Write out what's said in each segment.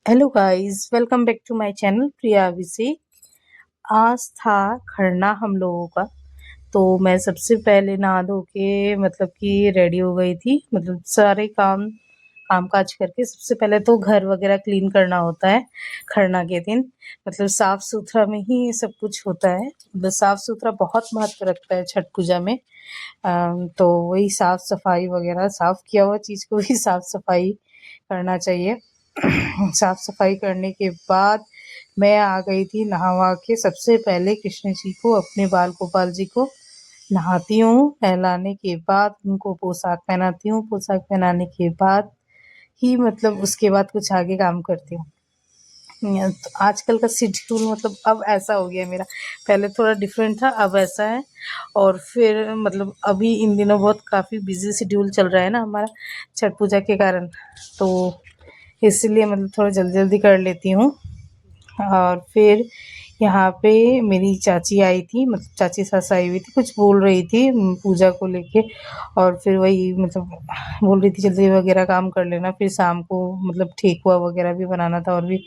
Hello guys, welcome back to my channel Priya Abhishek. आज था खरना हम लोगों का। तो मैं सबसे पहले नहा धो के मतलब कि रेडी हो गई थी। मतलब सारे काम काज करके सबसे पहले तो घर वगैरह क्लीन करना होता है खरना के दिन। मतलब साफ सुथरा में ही सब कुछ होता है। मतलब साफ सुथरा बहुत महत्व रखता है छठ पूजा में। तो वही साफ सफाई वगैरह, साफ किया हुआ चीज को भी साफ सफाई करना चाहिए। साफ सफाई करने के बाद मैं आ गई थी नहा के। सबसे पहले कृष्ण जी को, अपने बाल गोपाल जी को नहाती हूँ। नहलाने के बाद उनको पोशाक पहनाती हूँ। पोशाक पहनाने के बाद ही मतलब उसके बाद कुछ आगे काम करती हूँ। तो आजकल का शेड्यूल मतलब अब ऐसा हो गया है मेरा। पहले थोड़ा डिफरेंट था, अब ऐसा है। और फिर मतलब अभी इन दिनों बहुत काफ़ी बिजी शेड्यूल चल रहा है ना हमारा, छठ पूजा के कारण। तो इसलिए मतलब थोड़ा जल्दी जल्दी कर लेती हूँ। और फिर यहाँ पे मेरी चाची आई थी, मतलब चाची सास आई हुई थी, कुछ बोल रही थी पूजा को लेके। और फिर वही मतलब बोल रही थी जल्दी वगैरह काम कर लेना, फिर शाम को मतलब ठेकुआ वगैरह भी बनाना था, और भी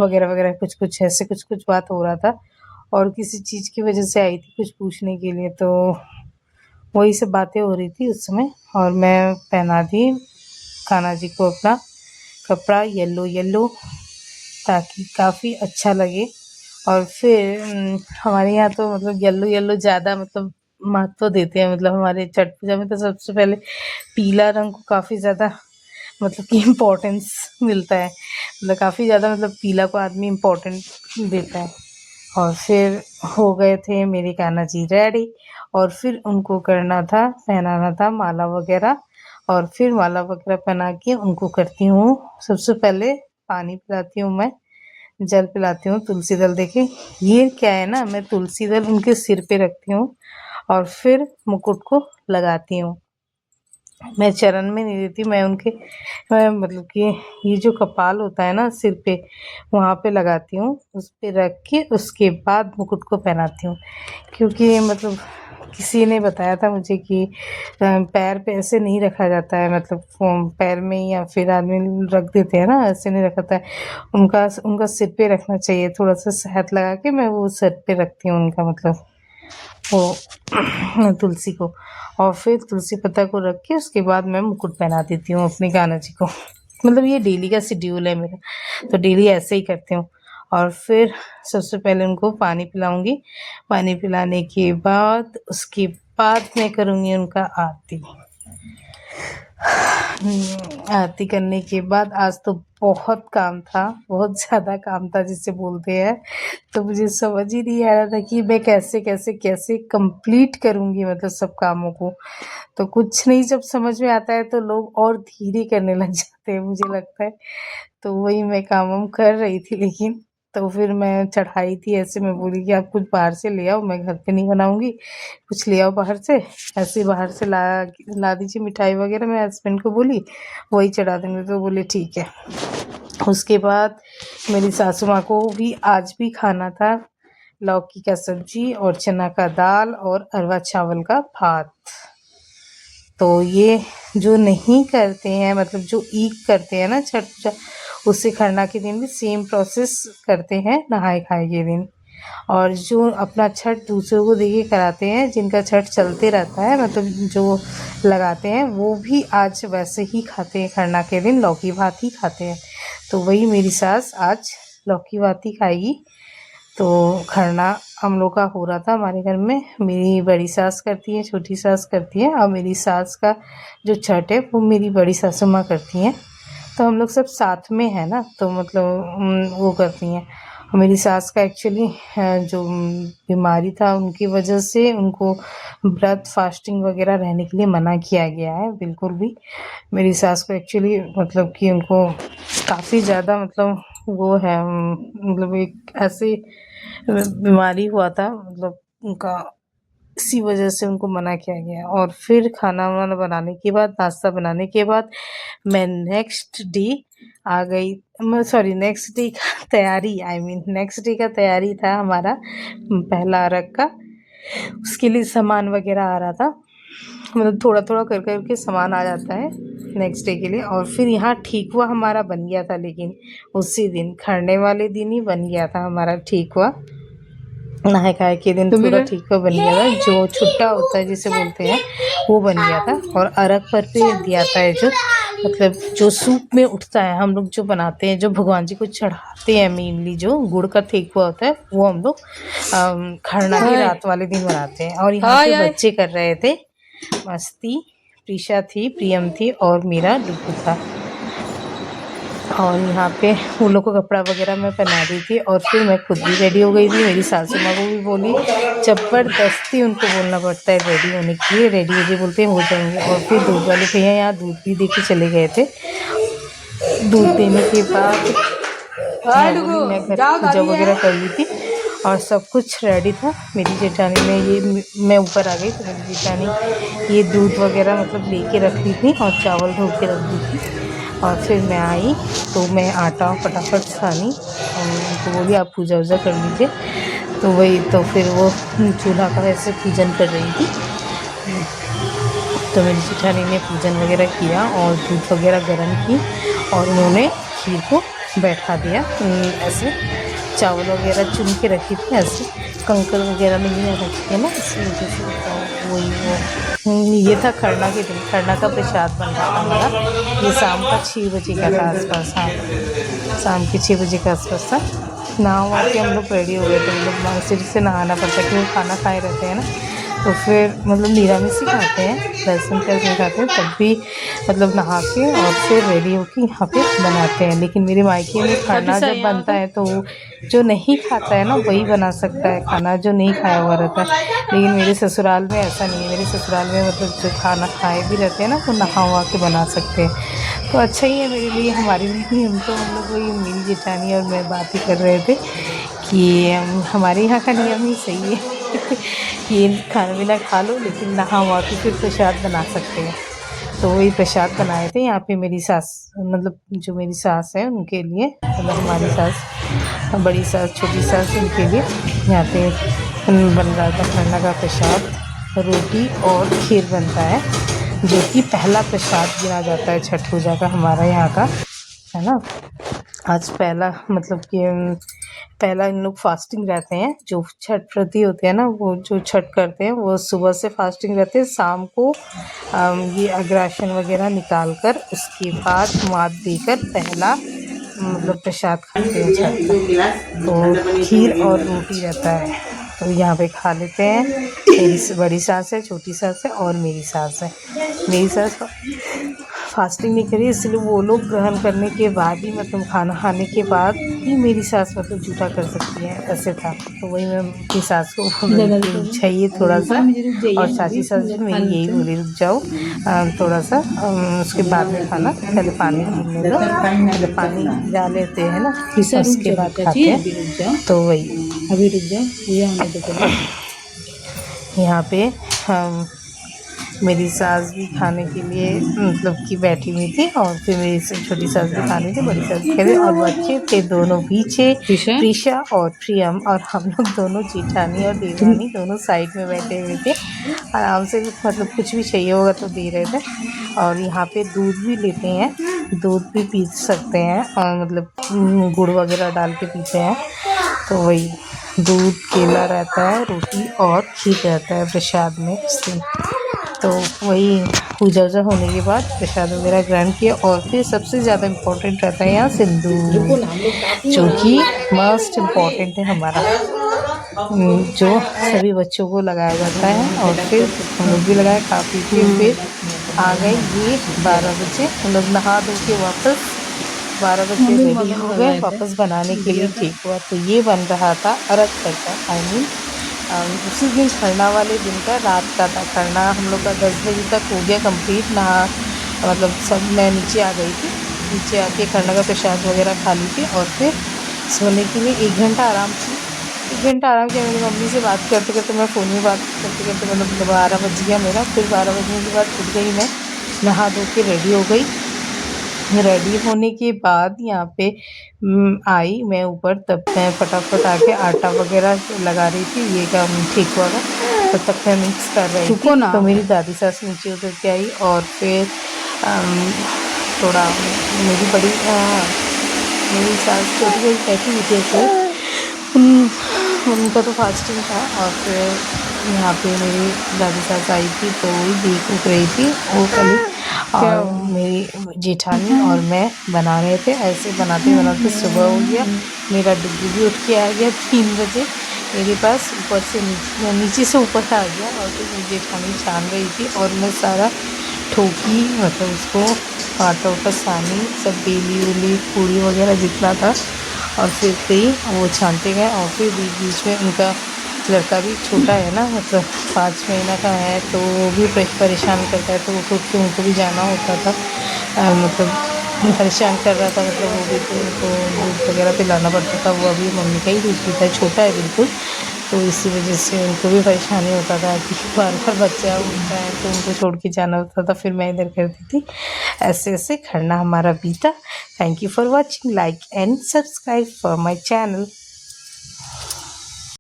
वगैरह वगैरह कुछ कुछ ऐसे कुछ कुछ बात हो रहा था। और किसी चीज़ की वजह से आई थी कुछ पूछने के लिए। तो वही सब बातें हो रही थी उस समय। और मैं पहना दी कान्हा जी को अपना कपड़ा येलो येलो, ताकि काफ़ी अच्छा लगे। और फिर हमारे यहाँ तो मतलब येलो येलो ज़्यादा मतलब महत्व देते हैं। मतलब हमारे छठ पूजा में तो सबसे पहले पीला रंग को काफ़ी ज़्यादा मतलब कि इम्पोर्टेंस मिलता है। मतलब काफ़ी ज़्यादा मतलब पीला को आदमी इम्पोर्टेंट देता है। और फिर हो गए थे मेरे कान्हा जी रेडी। और फिर उनको करना था, पहनाना था माला वगैरह। और फिर माला वगैरह पहना के उनको करती हूँ। सबसे पहले पानी पिलाती हूँ मैं, जल पिलाती हूँ, तुलसी दल देके। ये क्या है ना, मैं तुलसी दल उनके सिर पे रखती हूँ और फिर मुकुट को लगाती हूँ। मैं चरण में नहीं देती, मैं उनके मतलब कि ये जो कपाल होता है ना सिर पे, वहाँ पे लगाती हूँ। उस पे रख के उसके बाद मुकुट को पहनाती हूँ। क्योंकि मतलब किसी ने बताया था मुझे कि पैर पे ऐसे नहीं रखा जाता है। मतलब पैर में या फिर आदमी रख देते हैं ना, ऐसे नहीं रखा है। उनका उनका सिर पे रखना चाहिए। थोड़ा सा शहद लगा के मैं वो सिर पे रखती हूँ उनका, मतलब वो तुलसी को। और फिर तुलसी पत्ता को रख के उसके बाद मैं मुकुट पहना देती हूँ अपने कान्हा जी को। मतलब ये डेली का शेड्यूल है मेरा, तो डेली ऐसे ही करती हूँ। और फिर सबसे पहले उनको पानी पिलाऊंगी। पानी पिलाने के बाद उसके बाद मैं करूँगी उनका आरती। आरती करने के बाद आज तो बहुत काम था, बहुत ज़्यादा काम था जिसे बोलते हैं। तो मुझे समझ ही नहीं आ रहा था कि मैं कैसे कैसे कैसे कंप्लीट करूँगी मतलब सब कामों को। तो कुछ नहीं, जब समझ में आता है तो लोग और धीरे करने लग जाते हैं, मुझे लगता है। तो वही मैं काम वाम कर रही थी, लेकिन तो फिर मैं चढ़ाई थी ऐसे, मैं बोली कि आप कुछ बाहर से ले आओ, मैं घर पे नहीं बनाऊँगी, कुछ ले आओ बाहर से। ऐसे बाहर से ला दीजिए मिठाई वगैरह, मैं हस्बैंड को बोली वही चढ़ा देंगे। तो बोले ठीक है। उसके बाद मेरी सासू माँ को भी आज भी खाना था लौकी का सब्जी और चना का दाल और अरवा चावल का भात। तो ये जो नहीं करते हैं, मतलब जो ईक करते हैं ना छठ पूजा, उससे खरना के दिन भी सेम प्रोसेस करते हैं नहाए खाए के दिन। और जो अपना छठ दूसरों को देके कराते हैं, जिनका छठ चलते रहता है, मतलब जो लगाते हैं, वो भी आज वैसे ही खाते हैं। खरना के दिन लौकी भात ही खाते हैं। तो वही मेरी सास आज लौकी भात ही खाएगी। तो खरना हम लोग का हो रहा था हमारे घर में। मेरी बड़ी सास करती है, छोटी सास करती है, और मेरी सास का जो छठ है वो मेरी बड़ी सासू माँ करती हैं। तो हम लोग सब साथ में है ना, तो मतलब वो करती हैं। और मेरी सास का एक्चुअली जो बीमारी था, उनकी वजह से उनको व्रत फास्टिंग वगैरह रहने के लिए मना किया गया है बिल्कुल भी। मेरी सास को एक्चुअली मतलब कि उनको काफ़ी ज़्यादा मतलब वो है, मतलब एक ऐसी बीमारी हुआ था, मतलब उनका, इसी वजह से उनको मना किया गया। और फिर खाना वाना बनाने के बाद, नाश्ता बनाने के बाद मैं नेक्स्ट डे आ गई। मैं सॉरी, नेक्स्ट डे का तैयारी, आई मीन नेक्स्ट डे का तैयारी था हमारा पहला अर्घ का। उसके लिए सामान वगैरह आ रहा था, मतलब थोड़ा थोड़ा कर कर के सामान आ जाता है। नेक्स्ट डे के लिए। और फिर यहाँ ठेकुआ हमारा बन गया था, लेकिन उसी दिन खरने वाले दिन ही बन गया था हमारा ठेकुआ। नहाए खाए के दिन पूरा ठेकुआ बन गया था, जो छुट्टा होता है जिसे बोलते हैं वो बन गया था। और अरग पर पे दिया था है जो मतलब जो सूप में उठता है, हम लोग जो बनाते हैं, जो भगवान जी को चढ़ाते हैं, मेनली जो गुड़ का ठेकुआ होता है वो हम लोग खरना की रात वाले दिन बनाते हैं। और यहाँ पे बच्चे कर रहे थे मस्ती, प्रीशा थी, प्रियम थी और मेरा डुगू था। और यहाँ पे उन लोग को कपड़ा वगैरह मैं पहना दी थी और फिर मैं खुद भी रेडी हो गई थी। मेरी सासू माँ को भी बोली, ज़बरदस्ती उनको बोलना पड़ता है रेडी होने के लिए, रेडी हो गए बोलते हैं हो जाएंगे। और फिर दूध वाले भैया यहाँ दूध भी दे के चले गए थे। दूध देने के बाद मैं घर पूजा वगैरह कर ली थी और सब कुछ रेडी था। मेरी जेठानी ने ये, मैं ऊपर आ गई तो मेरी जेठानी ये दूध वगैरह मतलब लेके रख ली थी और चावल धो के रख दी थी। और फिर मैं आई तो मैं आटा फटाफट सानी और उनको बोली आप पूजा वूजा कर लीजिए। तो वही तो फिर वो चूल्हा का ऐसे पूजन कर रही थी। तो मेरी जेठानी ने पूजन वगैरह किया और दूध वगैरह गर्म की और उन्होंने खीर को बैठा दिया। ऐसे चावल वगैरह चुन के रखी थी, ऐसे कंकर वगैरह नहीं रखी है ना, इस वजह से। तो वही ये था खरना के दिन, खरना का प्रसाद बन रहा था हमारा। ये शाम का 6 बजे का था आसपास, हाँ शाम के 6 बजे के आसपास था। नहा वहा के हम लोग रेडी हो गए थे। हम लोग सिर से नहाना पड़ता है क्योंकि खाना खाए रहते हैं ना, तो फिर मतलब निरामिष ही खाते हैं, लहसुन प्याज नहीं खाते हैं, तब भी मतलब नहा के और फिर रेडी होके यहाँ पे बनाते हैं। लेकिन मेरे मायके में खाना जब बनता है तो जो नहीं खाता है ना वही बना सकता है खाना, जो नहीं खाया हुआ रहता है। लेकिन मेरे ससुराल में ऐसा नहीं है। मेरे ससुराल में मतलब जो खाना खाए भी रहते हैं ना वो नहा हुआ के बना सकते हैं। तो अच्छा ही है मेरे लिए, हमारे लिए। हम लोग वही मेरी जेठानी और मैं बात ही कर रहे थे कि हमारे यहाँ का नियम ही सही है ये खाना पीना खा लो लेकिन नहा वहा के फिर प्रसाद बना सकते हैं। तो वही प्रसाद बनाए थे यहाँ पे मेरी सास, मतलब जो मेरी सास है उनके लिए, मतलब हमारी सास, बड़ी सास, छोटी सास, उनके लिए यहाँ पे बन रहा था खरना का प्रसाद। रोटी और खीर बनता है जो कि पहला प्रसाद गिना जाता है छठ पूजा का हमारा यहाँ का, है ना। आज पहला मतलब कि पहला इन लोग फास्टिंग रहते हैं, जो छठ व्रती होते हैं ना, वो जो छठ करते हैं वो सुबह से फास्टिंग रहते हैं। शाम को ये अग्रासन वगैरह निकाल कर उसके बाद मात देकर पहला मतलब प्रसाद खाते हैं छठ का। तो खीर और रोटी रहता है, तो यहाँ पे खा लेते हैं। मेरी बड़ी सास है, छोटी सास है और मेरी सास है। मेरी सास फास्टिंग नहीं करी, इसलिए वो लोग ग्रहण करने के बाद ही, मतलब खाना खाने के बाद ही मेरी सास मतलब जूठा कर सकती है, ऐसे था। तो वही मैं अपनी सास को चाहिए थोड़ा सा, और चाची सास भी मेरी यही बोली रुक जाओ थोड़ा सा, उसके बाद में खाना, पहले पानी पीने दो, पहले पानी गिरा लेते हैं ना फिर उसके बाद खाते हैं। तो वही अभी रुक जाओ, ये आने दो पहले। यहाँ पे मेरी सास भी खाने के लिए मतलब कि बैठी हुई थी और फिर मेरी छोटी सास भी खानी थी, बड़ी सास भी खानी, और बच्चे थे दोनों पीछे, प्रीशा और प्रियम, और हम लोग दोनों जेठानी और देवरानी दोनों साइड में बैठे हुए थे आराम से, मतलब कुछ भी चाहिए होगा तो दे रहे थे। और यहाँ पे दूध भी लेते हैं, दूध भी पी सकते हैं और मतलब गुड़ वगैरह डाल के पीते हैं। तो वही दूध, केला रहता है, रोटी और खीर रहता है प्रसाद में उससे। तो वही पूजा वूजा होने के बाद प्रसाद वगैरह ग्रहण किया। और फिर सबसे ज़्यादा इम्पोर्टेंट रहता है यहाँ सिंदूर, जो कि मस्ट इम्पॉर्टेंट है हमारा, जो सभी बच्चों को लगाया जाता है। और फिर हम लोग भी लगाए, खा पी के फिर आ गए ये 12 बजे, हम लोग नहा धो के वापस 12 बजे रेडी हो गए वापस बनाने के लिए ठेकुआ। तो ये बन रहा था अरग का, आई मीन उसी दिन खरना वाले दिन का रात का था खरना। हम लोग का 10 बजे तक हो गया कंप्लीट, नहा मतलब सब, मैं नीचे आ गई थी, नीचे आके खरना का प्रसाद वगैरह खा ली थी। और फिर सोने के लिए 1 घंटा आराम से, 1 घंटा आराम किया। मेरी मम्मी से बात करते करते, मैं फ़ोन में बात करते करते मतलब 12 बज गया मेरा। फिर 12 बजने के बाद उठ गई मैं, नहा धो के रेडी हो गई। रेडी होने के बाद यहाँ पे आई मैं ऊपर, तब मैं फटाफट आके आटा वगैरह लगा रही थी ये का ठेकुआ का, तब तक मैं मिक्स कर रही थी। तो मेरी दादी सास नीचे उतर के आई और फिर थोड़ा मेरी मेरी सास छोटी बहन बैठी हुई थी ऐसे उनका तो फास्टिंग था। और फिर यहाँ पे मेरी दादी सास आई थी तो वही देख उठ रही थी वो कल। और मेरी जेठानी और मैं बना रहे थे। ऐसे बनाते बनाते सुबह हो गया। मेरा डुग्गू भी उठ के आ गया 3 बजे मेरे पास, ऊपर से नीचे से ऊपर आ गया। और फिर मेरी जेठानी छान रही थी और मैं सारा ठोकी, मतलब उसको आटा उटा सानी सब बेली उली पूड़ी वगैरह जितना था। और फिर गई वो छानते गए। और फिर बीच बीच में उनका लड़का भी छोटा है ना, मतलब 5 महीना का है, तो वो भी परेशान करता है, तो उठ उठ के उनको भी जाना होता था। मतलब परेशान कर रहा था, मतलब वो भी, तो उनको दूध वगैरह पिलाना पड़ता था। वो अभी मम्मी का ही दूध पीता है, छोटा है बिल्कुल। तो इसी वजह से उनको भी परेशानी होता था कि बार बार बच्चा उठता है तो उनको छोड़ के जाना होता था। फिर मैं इधर करती थी। ऐसे ऐसे खरना हमारा बीता। Thank you for watching, like and subscribe for my channel.